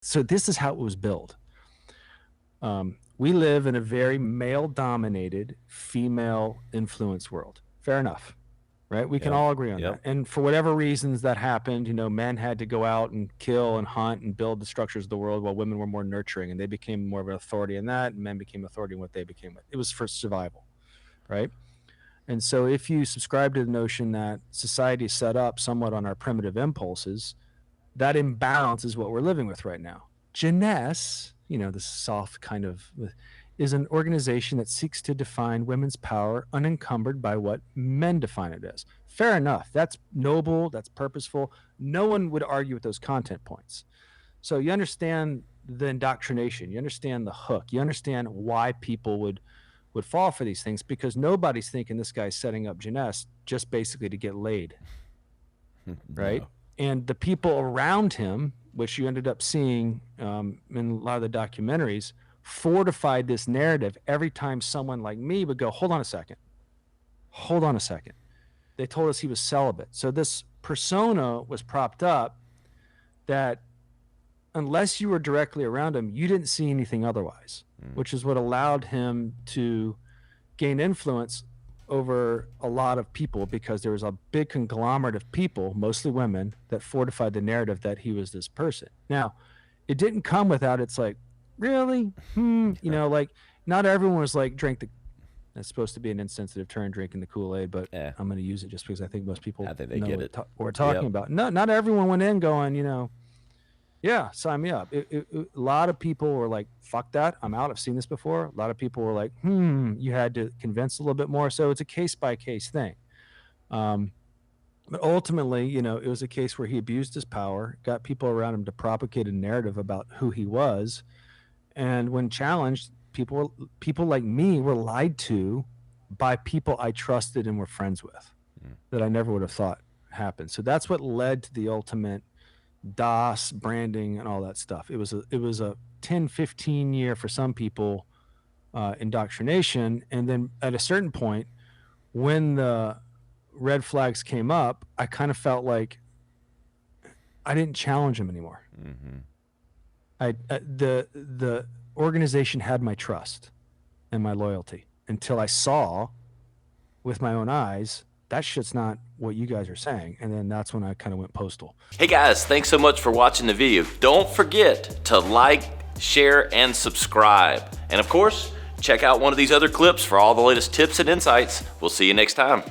So this is how it was built. We live in a very male-dominated, female-influenced world. Fair enough, right? We can all agree on that. And for whatever reasons that happened, men had to go out and kill and hunt and build the structures of the world while women were more nurturing, and they became more of an authority in that, and men became authority in what they became. It was for survival, right? And so if you subscribe to the notion that society is set up somewhat on our primitive impulses, that imbalance is what we're living with right now. Jeunesse, this soft kind of, is an organization that seeks to define women's power unencumbered by what men define it as. Fair enough. That's noble. That's purposeful. No one would argue with those content points. So you understand the indoctrination. You understand the hook. You understand why people would fall for these things, because nobody's thinking this guy's setting up Jeunesse just basically to get laid, right? No. And the people around him, which you ended up seeing in a lot of the documentaries, fortified this narrative every time someone like me would go, hold on a second. They told us he was celibate. So this persona was propped up that unless you were directly around him, you didn't see anything otherwise, which is what allowed him to gain influence over a lot of people, because there was a big conglomerate of people, mostly women, that fortified the narrative that he was this person. Now, it didn't come without, it's like, really? Like, not everyone was like, that's supposed to be an insensitive term, drinking the Kool-Aid, but I'm going to use it just because I think most people I think they get it. What we're talking about. No, not everyone went in going, yeah, sign me up. A lot of people were like, fuck that, I'm out, I've seen this before. A lot of people were like, you had to convince a little bit more. So it's a case-by-case thing. But ultimately, it was a case where he abused his power, got people around him to propagate a narrative about who he was. And when challenged, people like me were lied to by people I trusted and were friends with that I never would have thought happened. So that's what led to the ultimate DOS branding and all that stuff. It was a 10, 15 year for some people indoctrination. And then at a certain point, when the red flags came up, I kind of felt like I didn't challenge him anymore. The organization had my trust and my loyalty until I saw with my own eyes that shit's not what you guys are saying. And then that's when I kind of went postal. Hey guys, thanks so much for watching the video. Don't forget to like, share, and subscribe. And of course, check out one of these other clips for all the latest tips and insights. We'll see you next time.